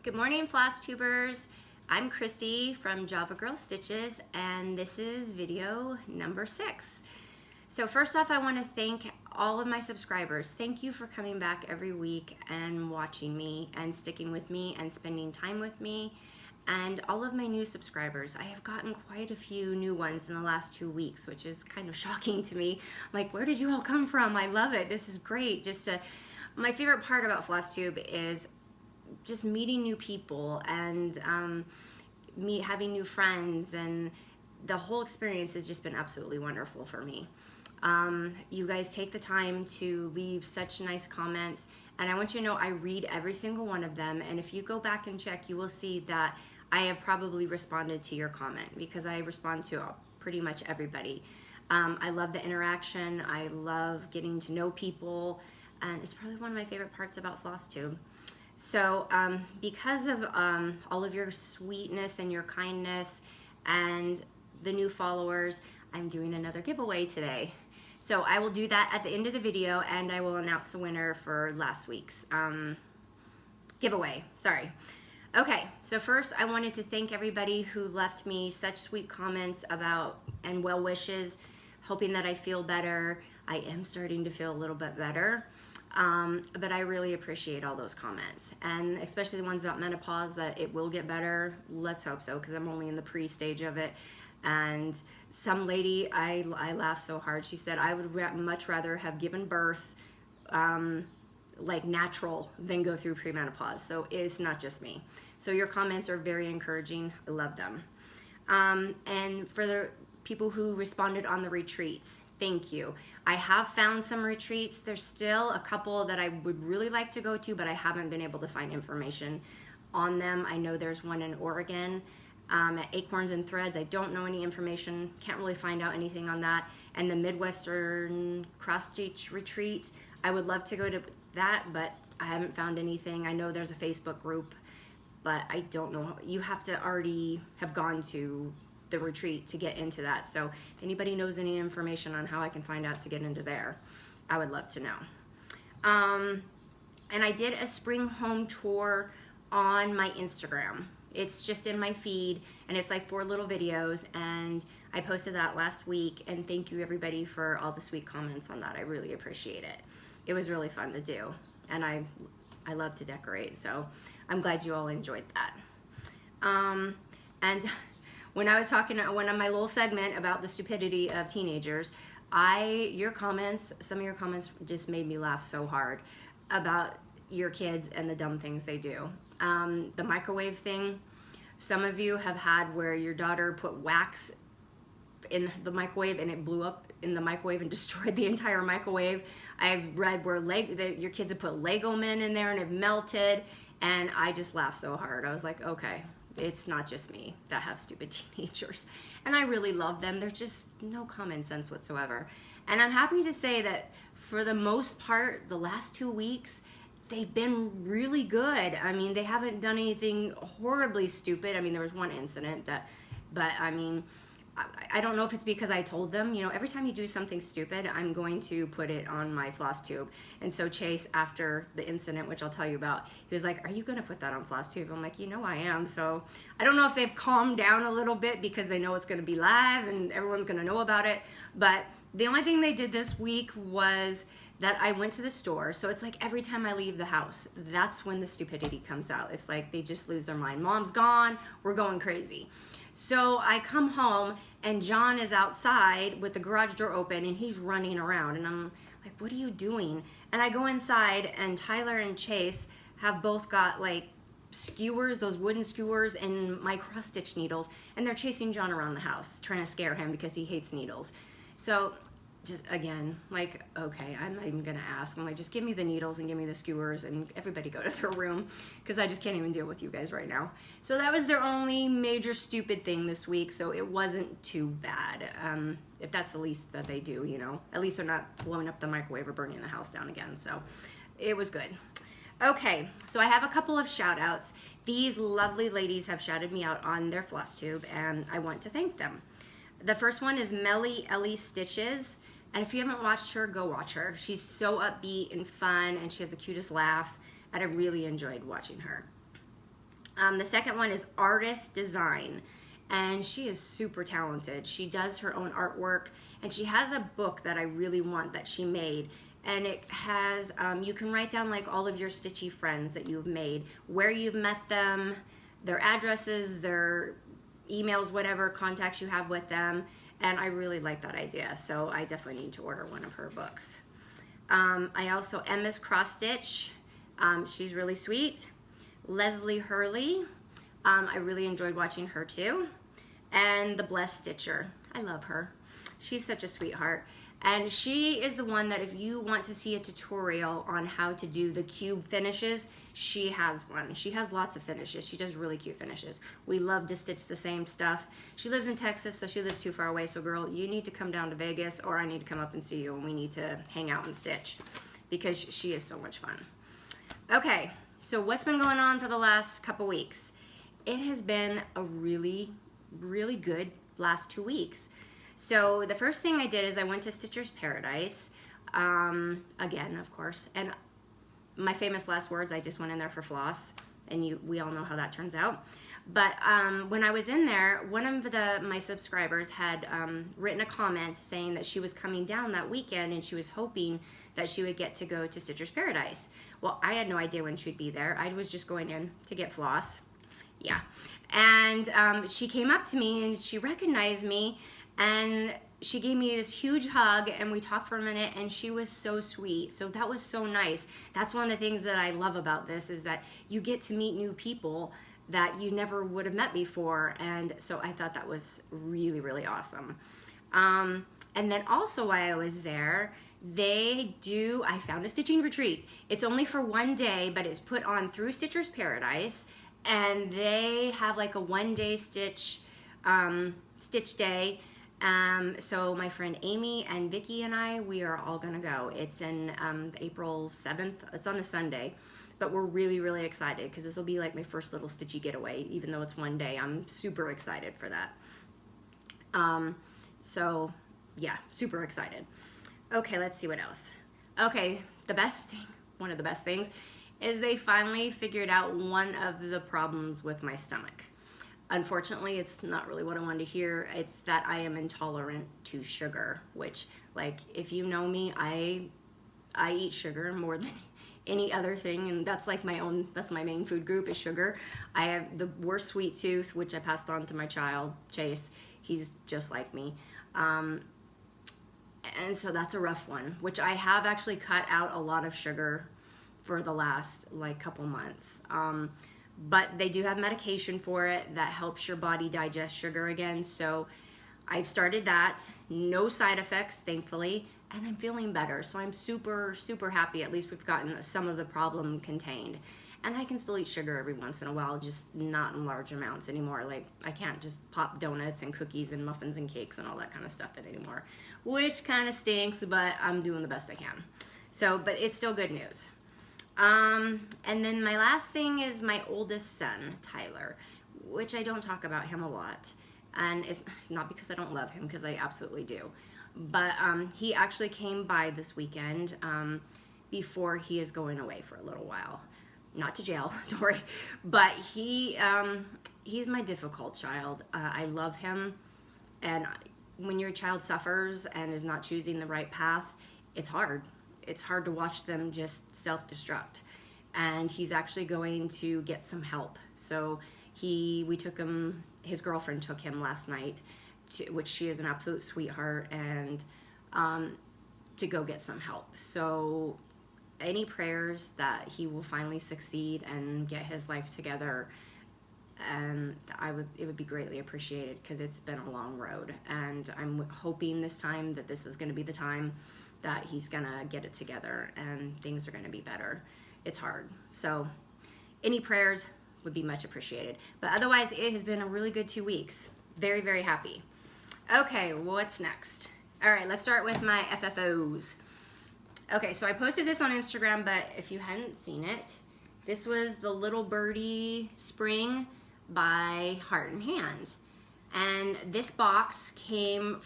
Good morning, Flosstubers. I'm Christy from JavaGirlstitches, and this is video number 6. So first off, I want to thank all of my subscribers. Thank you for coming back every week and watching me and sticking with me and spending time with me. And all of my new subscribers, I have gotten quite a few new ones in the last 2 weeks, which is kind of shocking to me. I'm like, where did you all come from? I love it. This is great. My favorite part about Flosstube is just meeting new people and having new friends, and the whole experience has just been absolutely wonderful for me. You guys take the time to leave such nice comments, and I want you to know I read every single one of them, and if you go back and check, you will see that I have probably responded to your comment, because I respond to pretty much everybody. I love the interaction. I love getting to know people, and it's probably one of my favorite parts about Flosstube. So because of all of your sweetness and your kindness and the new followers, I'm doing another giveaway today. So I will do that at the end of the video, and I will announce the winner for last week's giveaway. Sorry. Okay, so first I wanted to thank everybody who left me such sweet comments about and well wishes, hoping that I feel better. I am starting to feel a little bit better. But I really appreciate all those comments, and especially the ones about menopause, that it will get better. Let's hope so, because I'm only in the pre-stage of it. And some lady, I laughed so hard, she said, I would much rather have given birth like natural than go through premenopause. So it's not just me. So your comments are very encouraging. I love them. And for the people who responded on the retreats, thank you. I have found some retreats. There's still a couple that I would really like to go to, but I haven't been able to find information on them. I know there's one in Oregon at Acorns and Threads. I don't know any information. Can't really find out anything on that. And the Midwestern cross-stitch retreat, I would love to go to that, but I haven't found anything. I know there's a Facebook group, but I don't know. You have to already have gone to the retreat to get into that. So if anybody knows any information on how I can find out to get into there, I would love to know. And I did a spring home tour on my Instagram. It's just in my feed, and it's like 4 little videos, and I posted that last week, and thank you everybody for all the sweet comments on that. I really appreciate it. It was really fun to do, and I love to decorate, so I'm glad you all enjoyed that. And when I was talking on my little segment about the stupidity of teenagers, your comments, some of your comments just made me laugh so hard about your kids and the dumb things they do. The microwave thing, some of you have had where your daughter put wax in the microwave and it blew up in the microwave and destroyed the entire microwave. I've read where your kids have put Lego men in there and it melted, and I just laughed so hard. I was like, okay, it's not just me that have stupid teenagers, and I really love them. There's just no common sense whatsoever. And I'm happy to say that for the most part, the last 2 weeks, they've been really good. I mean, they haven't done anything horribly stupid. I mean, there was one incident but I mean, I don't know if it's because I told them, you know, every time you do something stupid, I'm going to put it on my Flosstube. And so Chase, after the incident, which I'll tell you about, he was like, are you going to put that on Flosstube? I'm like, you know I am. So I don't know if they've calmed down a little bit because they know it's going to be live and everyone's going to know about it. But the only thing they did this week was that I went to the store. So it's like every time I leave the house, that's when the stupidity comes out. It's like they just lose their mind. Mom's gone, we're going crazy. So I come home and John is outside with the garage door open and he's running around, and I'm like, what are you doing? And I go inside, and Tyler and Chase have both got like skewers, those wooden skewers, and my cross stitch needles, and they're chasing John around the house trying to scare him because he hates needles. So just again, like, okay, I'm not even gonna ask. I'm like, just give me the needles and give me the skewers, and everybody go to their room, because I just can't even deal with you guys right now. So that was their only major stupid thing this week, so it wasn't too bad. If that's the least that they do, you know, at least they're not blowing up the microwave or burning the house down again, so it was good. Okay, so I have a couple of shout outs. These lovely ladies have shouted me out on their Flosstube, and I want to thank them. The first one is Melly Ellie Stitches. And if you haven't watched her, go watch her. She's so upbeat and fun, and she has the cutest laugh, and I really enjoyed watching her. The second one is Artist Design, and she is super talented. She does her own artwork, and she has a book that I really want that she made, and it has, you can write down like all of your stitchy friends that you've made, where you've met them, their addresses, their emails, whatever contacts you have with them, and I really like that idea, so I definitely need to order one of her books. I also, Emma's Cross Stitch, she's really sweet. Leslie Hurley, I really enjoyed watching her too. And the Blessed Stitcher, I love her. She's such a sweetheart. And she is the one that if you want to see a tutorial on how to do the cube finishes, she has one. She has lots of finishes. She does really cute finishes. We love to stitch the same stuff. She lives in Texas, so she lives too far away. So girl, you need to come down to Vegas, or I need to come up and see you, and we need to hang out and stitch because she is so much fun. Okay, so what's been going on for the last couple weeks? It has been a really, really good last 2 weeks. So the first thing I did is I went to Stitcher's Paradise, again, of course, and my famous last words, I just went in there for floss, and we all know how that turns out. But when I was in there, one of my subscribers had written a comment saying that she was coming down that weekend and she was hoping that she would get to go to Stitcher's Paradise. Well, I had no idea when she'd be there. I was just going in to get floss. Yeah. And she came up to me and she recognized me, and she gave me this huge hug, and we talked for a minute, and she was so sweet. So that was so nice. That's one of the things that I love about this, is that you get to meet new people that you never would have met before. And so I thought that was really, really awesome. And then also while I was there, I found a stitching retreat. It's only for one day, but it's put on through Stitcher's Paradise, and they have like a one-day stitch day. So my friend Amy and Vicky and I, we are all gonna go. It's in April 7th. It's on a Sunday, but we're really, really excited because this will be like my first little stitchy getaway, even though it's one day. I'm super excited for that. So yeah, super excited. Okay, let's see what else. Okay, one of the best things is they finally figured out one of the problems with my stomach. Unfortunately, it's not really what I wanted to hear. It's that I am intolerant to sugar, which, like, if you know me, I eat sugar more than any other thing, and that's like that's my main food group is sugar. I have the worst sweet tooth, which I passed on to my child, Chase. He's just like me. And so that's a rough one, which I have actually cut out a lot of sugar for the last like couple months. But they do have medication for it that helps your body digest sugar again. So I've started that, no side effects, thankfully, and I'm feeling better. So I'm super, super happy. At least we've gotten some of the problem contained. And I can still eat sugar every once in a while, just not in large amounts anymore. Like, I can't just pop donuts and cookies and muffins and cakes and all that kind of stuff anymore, which kind of stinks, but I'm doing the best I can. So, but it's still good news. And then my last thing is my oldest son, Tyler, which I don't talk about him a lot. And it's not because I don't love him, because I absolutely do. But he actually came by this weekend before he is going away for a little while. Not to jail, don't worry. But he's my difficult child. I love him. And when your child suffers and is not choosing the right path, it's hard. It's hard to watch them just self-destruct. And he's actually going to get some help. So we took him, his girlfriend took him last night, which she is an absolute sweetheart, and to go get some help. So any prayers that he will finally succeed and get his life together, and it would be greatly appreciated, because it's been a long road. And I'm hoping this time that this is going to be the time that he's gonna get it together and things are gonna be better. It's hard. So any prayers would be much appreciated. But otherwise, it has been a really good 2 weeks. Very, very happy. Okay, what's next? All right, let's start with my FFOs. Okay, so I posted this on Instagram, but if you hadn't seen it, this was the Little Birdie Spring by Heart and Hand. And this box came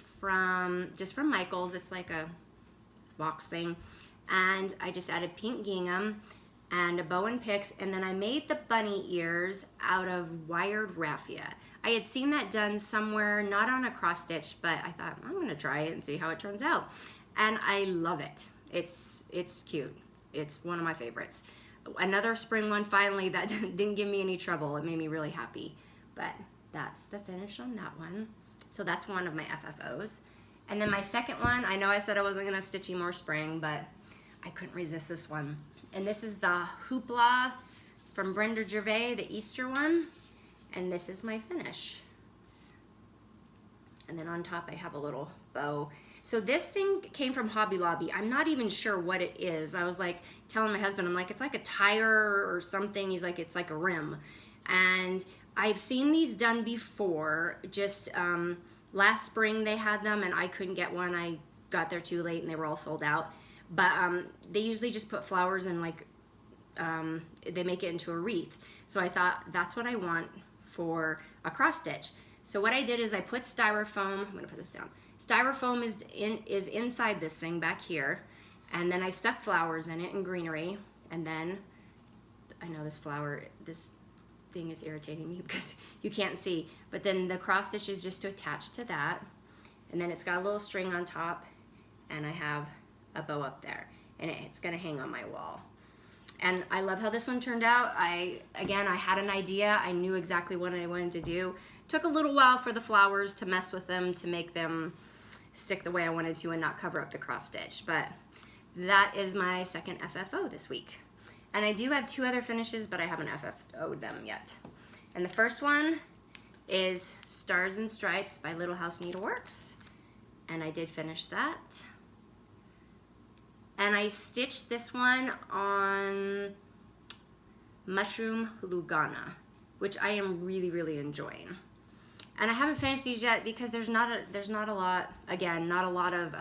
just from Michael's. It's like a box thing, and I just added pink gingham, and a bow and picks, and then I made the bunny ears out of wired raffia. I had seen that done somewhere, not on a cross stitch, but I thought I'm gonna try it and see how it turns out. And I love it. It's cute. It's one of my favorites. Another spring one finally that didn't give me any trouble. It made me really happy. But that's the finish on that one. So that's one of my FFOs. And then my second one, I know I said I wasn't gonna stitch any more spring, but I couldn't resist this one. And this is the Hoopla from Brenda Gervais, the Easter one. And this is my finish. And then on top I have a little bow. So this thing came from Hobby Lobby. I'm not even sure what it is. I was like telling my husband, I'm like, it's like a tire or something. He's like, it's like a rim. And I've seen these done before. Just last spring they had them and I couldn't get one. I got there too late and they were all sold out. But they usually just put flowers and like, they make it into a wreath. So I thought that's what I want for a cross stitch. So what I did is I put styrofoam, I'm gonna put this down. Styrofoam is inside this thing back here. And then I stuck flowers in it and greenery. And then, I know this thing is irritating me because you can't see. But then the cross stitch is just to attach to that. And then it's got a little string on top. And I have a bow up there. And it's gonna hang on my wall. And I love how this one turned out. Again, I had an idea. I knew exactly what I wanted to do. Took a little while for the flowers to mess with them, to make them stick the way I wanted to and not cover up the cross stitch. But that is my second FFO this week. And I do have two other finishes, but I haven't FFO'd them yet. And the first one is Stars and Stripes by Little House Needleworks. And I did finish that. And I stitched this one on Mushroom Lugana, which I am really, really enjoying. And I haven't finished these yet because there's not a lot, again, not a lot of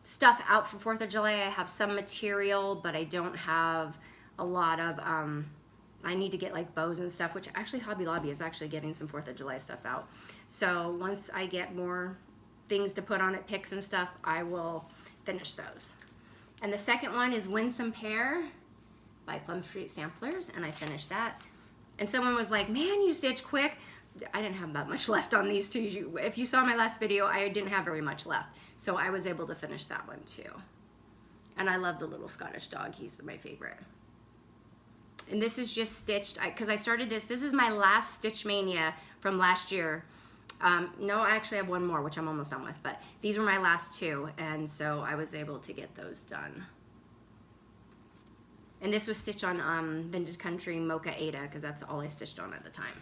stuff out for 4th of July. I have some material, but I don't have a lot of, I need to get like bows and stuff, which actually Hobby Lobby is actually getting some 4th of July stuff out. So once I get more things to put on it, picks and stuff, I will finish those. And the second one is Winsome Pear by Plum Street Samplers, and I finished that. And someone was like, man, you stitch quick. I didn't have that much left on these two. If you saw my last video, I didn't have very much left. So I was able to finish that one too. And I love the little Scottish dog. He's my favorite. And this is just stitched, because I started this is my last Stitch Mania from last year. No, I actually have one more, which I'm almost done with, but these were my last two, and so I was able to get those done. And this was stitched on Vintage Country Mocha Ada, because that's all I stitched on at the time.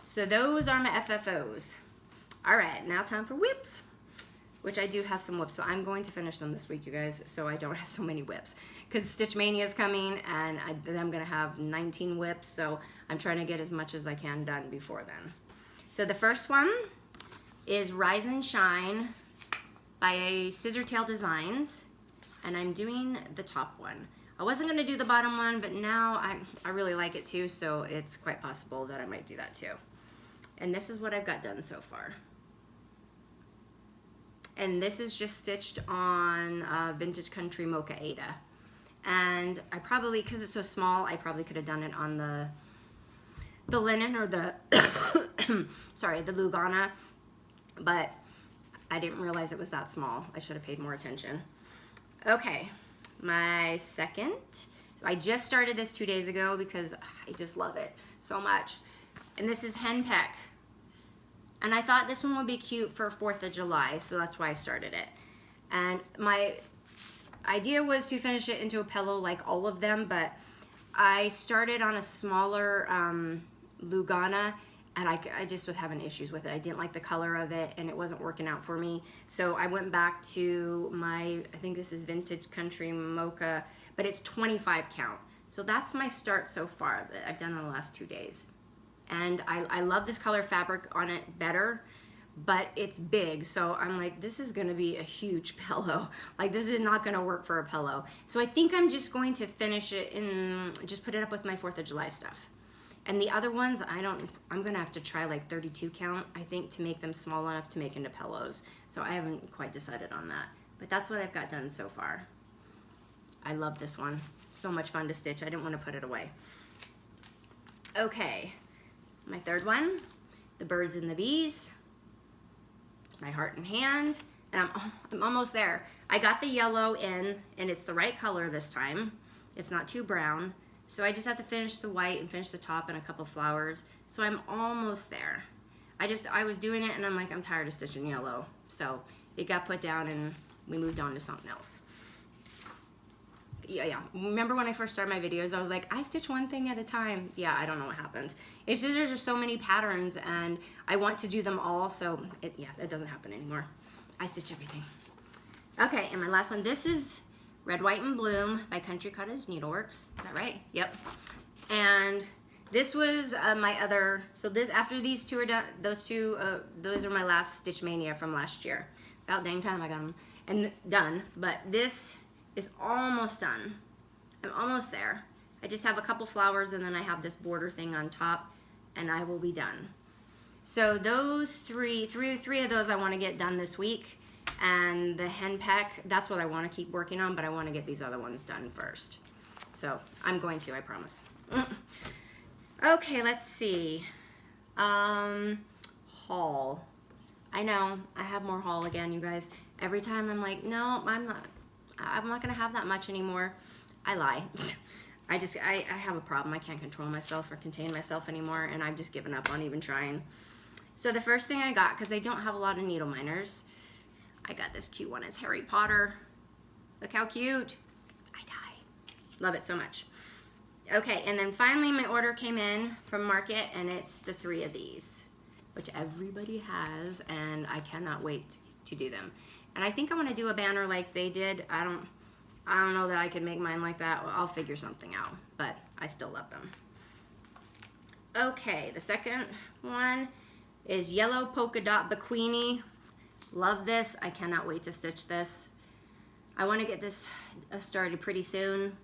So those are my FFOs. All right, now time for whips, which I do have some whips, so I'm going to finish them this week, you guys, so I don't have so many whips, because Stitch Mania is coming, and then I'm going to have 19 whips, so I'm trying to get as much as I can done before then. So the first one is Rise and Shine by Scissortail Designs, and I'm doing the top one. I wasn't going to do the bottom one, but now I really like it too, so it's quite possible that I might do that too. And this is what I've got done so far. And this is just stitched on Vintage Country Mocha Ada. And I probably, because it's so small, I probably could have done it on the linen or the, sorry, the Lugana, but I didn't realize it was that small. I should have paid more attention. Okay, my second, so I just started this 2 days ago because I just love it so much. And this is Henpeck. And I thought this one would be cute for 4th of July, so that's why I started it. And my idea was to finish it into a pillow like all of them, but I started on a smaller Lugana, and I just was having issues with it. I didn't like the color of it, and it wasn't working out for me. So I went back to my, I think this is Vintage Country Mocha, but it's 25 count. So that's my start so far that I've done in the last 2 days. And I love this color fabric on it better, but it's big. So I'm like, this is gonna be a huge pillow. Like, this is not gonna work for a pillow. So I think I'm just going to finish it and just put it up with my 4th of July stuff. And the other ones, I'm gonna have to try like 32 count, I think, to make them small enough to make into pillows. So I haven't quite decided on that. But that's what I've got done so far. I love this one. So much fun to stitch. I didn't want to put it away. Okay, my third one, the birds and the bees, my heart and hand, and I'm almost there. I got the yellow in, and it's the right color this time. It's not too brown. So I just have to finish the white and finish the top and a couple flowers. So I'm almost there. I was doing it and I'm like, I'm tired of stitching yellow. So it got put down and we moved on to something else. Yeah. Remember when I first started my videos, I was like, I stitch one thing at a time. Yeah, I don't know what happened. It's just there's so many patterns and I want to do them all. So it doesn't happen anymore. I stitch everything. Okay, and my last one, this is Red, White, and Bloom by Country Cottage Needleworks. Is that right? Yep. And this was my other, so this, after these two are done, those are my last Stitch Mania from last year. About dang time I got them and done, but this is almost done. I'm almost there. I just have a couple flowers and then I have this border thing on top and I will be done. So those three of those I want to get done this week. And the hen peck, that's what I want to keep working on, but I want to get these other ones done first. So I'm going to, I promise. Okay, let's see. Haul. I know, I have more haul again, you guys. Every time I'm like, no, I'm not gonna have that much anymore. I lie. I have a problem. I can't control myself or contain myself anymore, and I've just given up on even trying. So the first thing I got, because I don't have a lot of needle miners, I got this cute one. It's Harry Potter. Look how cute. I die. Love it so much. Okay, and then finally my order came in from Market, and it's the 3 of these, which everybody has, and I cannot wait to do them. And I think I want to do a banner like they did. I don't know that I could make mine like that. Well, I'll figure something out, but I still love them. Okay, the second one is Yellow Polka Dot Bikini. Love this. I cannot wait to stitch this. I want to get this started pretty soon.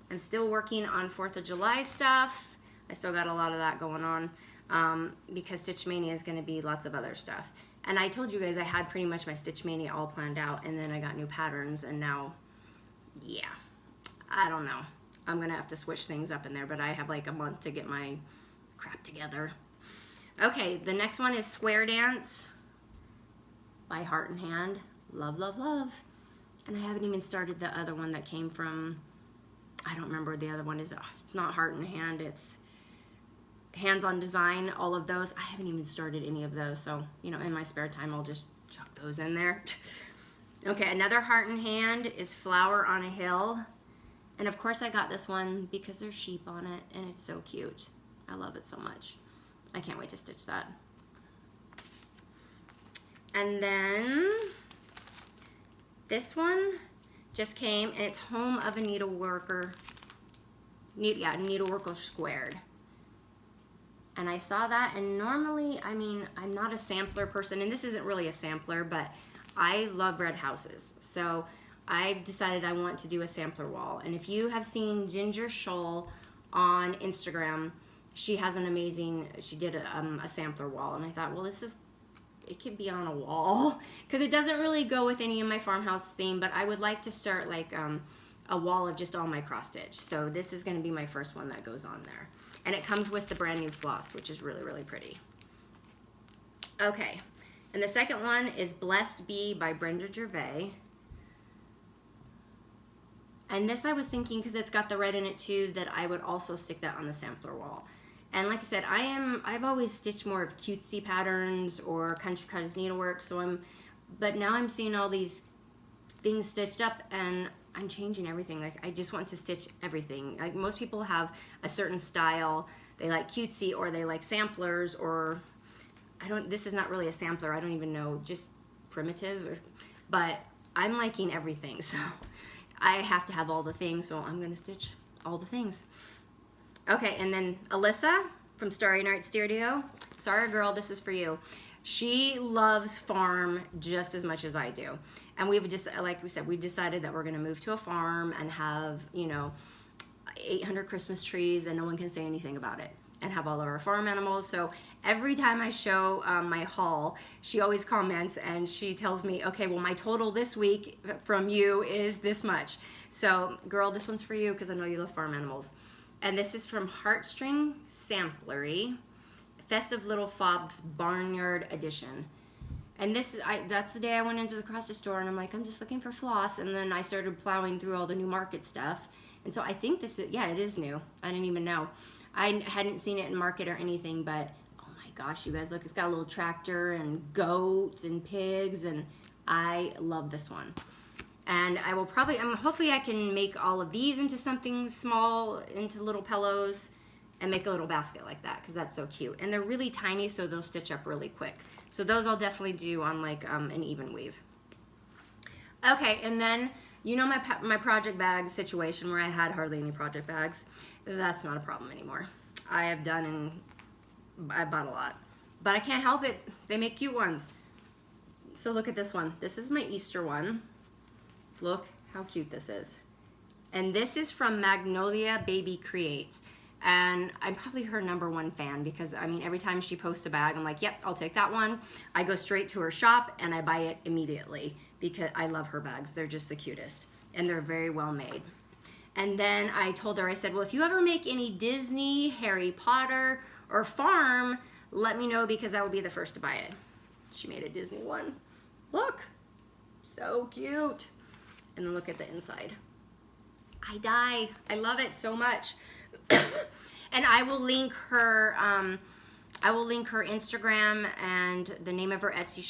I'm still working on 4th of July stuff. I still got a lot of that going on because Stitch Mania is going to be lots of other stuff. And I told you guys I had pretty much my Stitch Mania all planned out, and then I got new patterns, and now, yeah, I don't know. I'm going to have to switch things up in there, but I have like a month to get my crap together. Okay, the next one is Square Dance by Heart and Hand. Love, love, love. And I haven't even started the other one that came from, I don't remember what the other one is. It's not Heart and Hand, it's Hands on Design, all of those. I haven't even started any of those, so, you know, in my spare time, I'll just chuck those in there. Okay, another Heart and Hand is Flower on a Hill. And of course I got this one because there's sheep on it, and it's so cute. I love it so much. I can't wait to stitch that. And then this one just came, and it's Home of a Needleworker. Needleworker Squared. And I saw that, and normally, I mean, I'm not a sampler person, and this isn't really a sampler, but I love red houses. So I've decided I want to do a sampler wall. And if you have seen Ginger Shoal on Instagram, she has an amazing, she did a sampler wall, and I thought, well, it could be on a wall because it doesn't really go with any of my farmhouse theme, but I would like to start like a wall of just all my cross stitch. So this is going to be my first one that goes on there, and it comes with the brand new floss, which is really, really pretty. Okay, and the second one is Blessed Bee by Brenda Gervais. And this I was thinking, because it's got the red in it too, that I would also stick that on the sampler wall. And like I said, I've always stitched more of cutesy patterns or Country Cottage Needlework, but now I'm seeing all these things stitched up, and I'm changing everything. Like, I just want to stitch everything. Like, most people have a certain style. They like cutesy, or they like samplers, or this is not really a sampler. I don't even know, just primitive, but I'm liking everything. So I have to have all the things, so I'm gonna stitch all the things. Okay, and then Alyssa from Starry Night Studio. Sorry, girl, this is for you. She loves farm just as much as I do. And we've just, like we said, we've decided that we're gonna move to a farm and have, you know, 800 Christmas trees, and no one can say anything about it. and have all of our farm animals. So every time I show my haul, she always comments and she tells me, okay, well, my total this week from you is this much. So girl, this one's for you because I know you love farm animals. And this is from Heartstring Samplery, Festive Little Fobs Barnyard Edition. And this is, that's the day I went into the grocery store and I'm like, I'm just looking for floss. And then I started plowing through all the new market stuff. And so I think this is, yeah, it is new. I didn't even know. I hadn't seen it in market or anything, but oh my gosh, you guys, look, it's got a little tractor and goats and pigs, and I love this one. And I will probably, hopefully I can make all of these into something small, into little pillows, and make a little basket like that, because that's so cute. And they're really tiny, so they'll stitch up really quick. So those I'll definitely do on like an even weave. Okay, and then you know my project bag situation where I had hardly any project bags. That's not a problem anymore. I have done and I bought a lot. But I can't help it. They make cute ones. So look at this one. This is my Easter one. Look how cute this is. And this is from Magnolia Baby Creates. And I'm probably her #1 fan because, I mean, every time she posts a bag, I'm like, yep, I'll take that one. I go straight to her shop and I buy it immediately because I love her bags. They're just the cutest and they're very well made. And then I told her, I said, well, if you ever make any Disney, Harry Potter, or farm, let me know because I will be the first to buy it. She made a Disney one. Look, so cute. And then look at the inside. I die. I love it so much. And I will link her Instagram and the name of her Etsy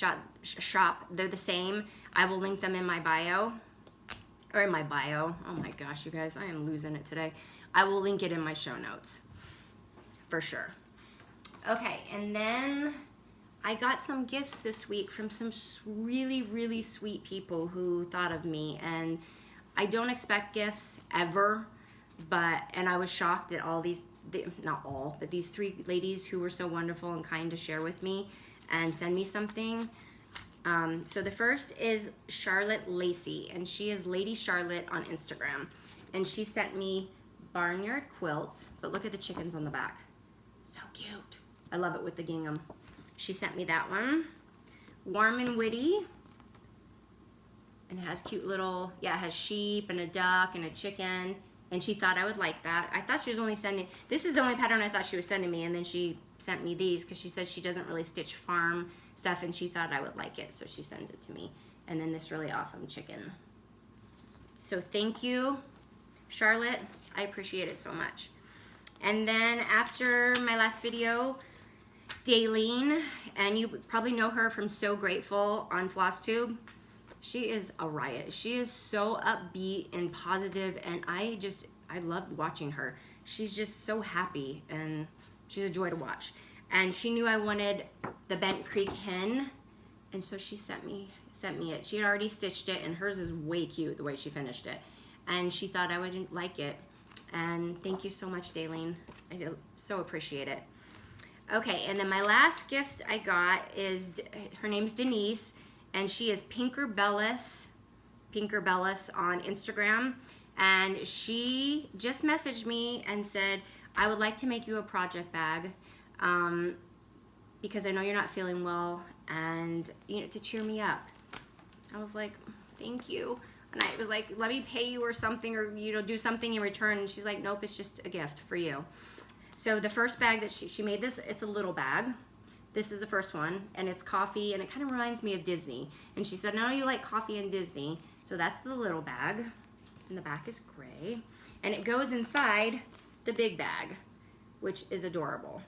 shop. They're the same. I will link them in my bio. Or in my bio. Oh my gosh, you guys, I am losing it today. I will link it in my show notes. For sure. Okay, and then I got some gifts this week from some really, really sweet people who thought of me. And I don't expect gifts ever. And I was shocked at all these, not all, but these 3 ladies who were so wonderful and kind to share with me and send me something. So the first is Charlotte Lacey, and she is Lady Charlotte on Instagram. And she sent me barnyard quilts, but look at the chickens on the back. So cute. I love it with the gingham. She sent me that one. Warm and Witty. And it has cute little, yeah, it has sheep and a duck and a chicken. And she thought I would like that. I thought she was only sending, this is the only pattern I thought she was sending me, and then she sent me these because she said she doesn't really stitch farm stuff and she thought I would like it, so she sent it to me. And then this really awesome chicken. So thank you, Charlotte. I appreciate it so much. And then after my last video, Daylene, and you probably know her from So Grateful on Flosstube. She is a riot. She is so upbeat and positive, and I love watching her. She's just so happy, and she's a joy to watch. And she knew I wanted the Bent Creek hen, and so she sent me it. She had already stitched it, and hers is way cute the way she finished it. And she thought I would like it. And thank you so much, Daylene. I so appreciate it. Okay, and then my last gift I got is, her name's Denise, and she is Pinkerbellis on Instagram. And she just messaged me and said, I would like to make you a project bag because I know you're not feeling well, and to cheer me up. I was like, thank you. And I was like, let me pay you or something, or do something in return. And she's like, nope, it's just a gift for you. So the first bag that she made this, it's a little bag. This is the first one, and it's coffee, and it kind of reminds me of Disney. And she said, I know you like coffee and Disney, so that's the little bag. And the back is gray. And it goes inside the big bag, which is adorable.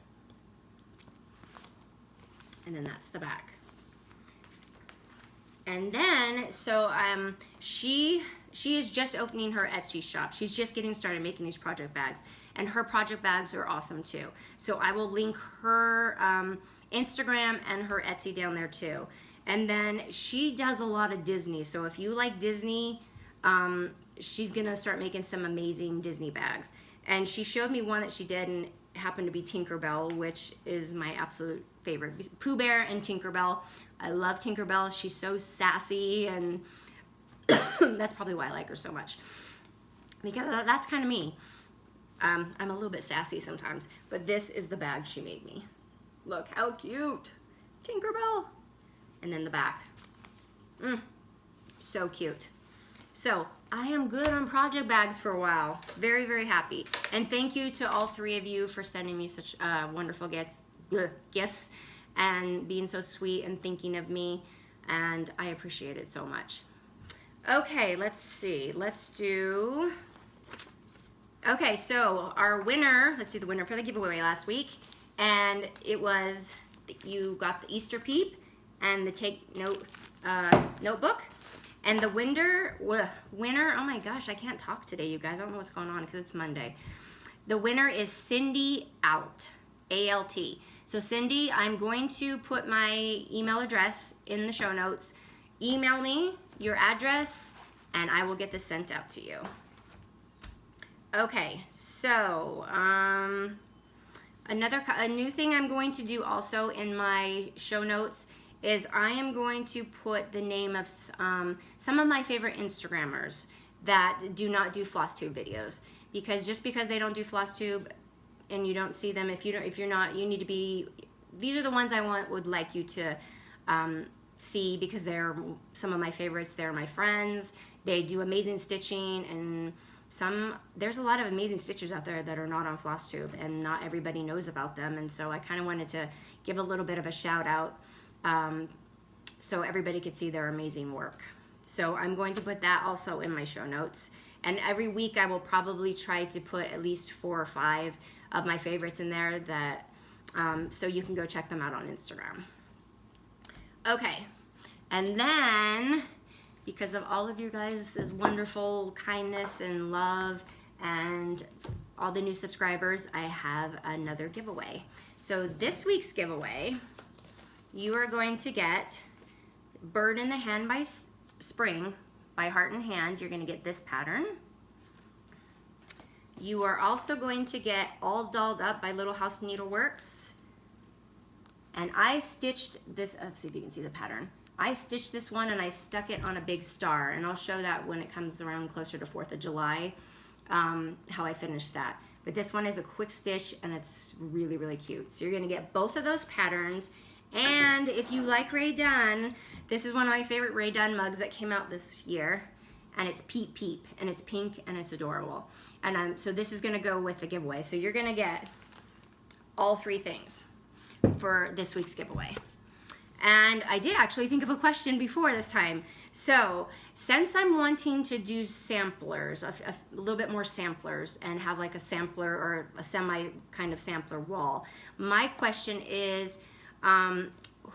And then that's the back. And then, so she is just opening her Etsy shop. She's just getting started making these project bags. And her project bags are awesome too. So I will link her Instagram and her Etsy down there too. And then she does a lot of Disney. So if you like Disney, she's gonna start making some amazing Disney bags. And she showed me one that she did, and it happened to be Tinkerbell, which is my absolute favorite. Pooh Bear and Tinkerbell. I love Tinkerbell. She's so sassy, and that's probably why I like her so much. Because that's kind of me. I'm a little bit sassy sometimes, but this is the bag she made me. Look how cute. Tinkerbell. And then the back. So cute. So I am good on project bags for a while. Very, very happy. And thank you to all 3 of you for sending me such wonderful gifts and being so sweet and thinking of me. And I appreciate it so much. Okay, let's see. Let's do... Okay, so our winner, let's do the winner for the giveaway last week. And it was, you got the Easter Peep and the Take Note notebook. And the winner, oh my gosh, I can't talk today, you guys. I don't know what's going on because it's Monday. The winner is Cindy Alt, A-L-T. So Cindy, I'm going to put my email address in the show notes. Email me your address and I will get this sent out to you. Okay, so a new thing I'm going to do also in my show notes is I am going to put the name of some of my favorite Instagrammers that do not do Flosstube videos, because just because they don't do Flosstube and you don't see them, if you're not, you need to be, these are the ones I would like you to see, because they're some of my favorites. They're my friends. They do amazing stitching, and there's a lot of amazing stitchers out there that are not on Flosstube and not everybody knows about them. And so I kind of wanted to give a little bit of a shout out so everybody could see their amazing work. So I'm going to put that also in my show notes. And every week I will probably try to put at least 4 or 5 of my favorites in there that so you can go check them out on Instagram. Okay, and then because of all of you guys' wonderful kindness and love and all the new subscribers, I have another giveaway. So this week's giveaway, you are going to get Bird in the Hand by Spring by Heart and Hand. You're going to get this pattern. You are also going to get All Dolled Up by Little House Needleworks. And I stitched this, let's see if you can see the pattern. I stitched this one and I stuck it on a big star, and I'll show that when it comes around closer to 4th of July, how I finished that. But this one is a quick stitch and it's really, really cute. So you're gonna get both of those patterns. And if you like Rae Dunn, this is one of my favorite Rae Dunn mugs that came out this year. And it's Peep Peep, and it's pink and it's adorable. And so this is gonna go with the giveaway. So you're gonna get all 3 things for this week's giveaway. And I did actually think of a question before this time. So since I'm wanting to do samplers, a little bit more samplers, and have like a sampler or a semi kind of sampler wall, my question is,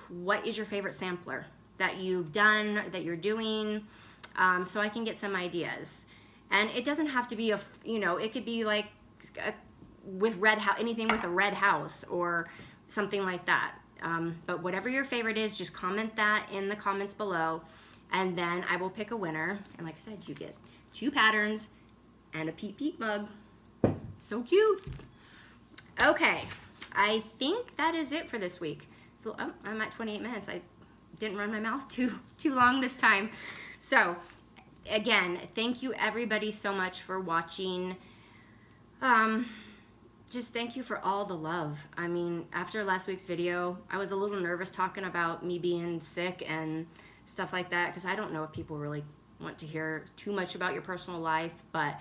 what is your favorite sampler that you've done, that you're doing, so I can get some ideas. And it doesn't have to be it could be like with anything with a red house or something like that. But whatever your favorite is, just comment that in the comments below, and then I will pick a winner. And like I said, you get 2 patterns and a Peep Peep mug. So cute. Okay, I think that is it for this week. So I'm at 28 minutes. I didn't run my mouth too long this time. So again, thank you everybody so much for watching. Just thank you for all the love. I mean, after last week's video, I was a little nervous talking about me being sick and stuff like that, because I don't know if people really want to hear too much about your personal life, but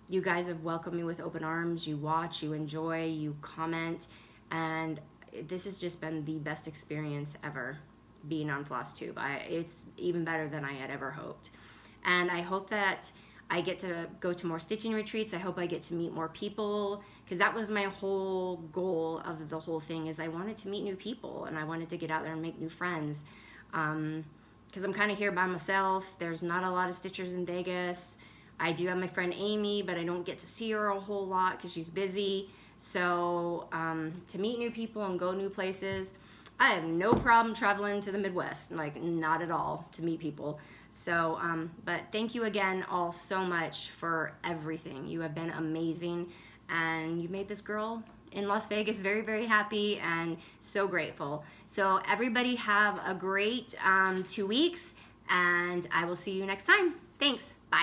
you guys have welcomed me with open arms. You watch, you enjoy, you comment, and this has just been the best experience ever being on Flosstube. It's even better than I had ever hoped. And I hope that I get to go to more stitching retreats. I hope I get to meet more people, because that was my whole goal of the whole thing, is I wanted to meet new people and I wanted to get out there and make new friends. Because I'm kind of here by myself. There's not a lot of stitchers in Vegas. I do have my friend Amy, but I don't get to see her a whole lot because she's busy. So to meet new people and go new places, I have no problem traveling to the Midwest, like not at all, to meet people. So, but thank you again all so much for everything. You have been amazing, and you made this girl in Las Vegas very, very happy and so grateful. So everybody have a great 2 weeks, and I will see you next time. Thanks.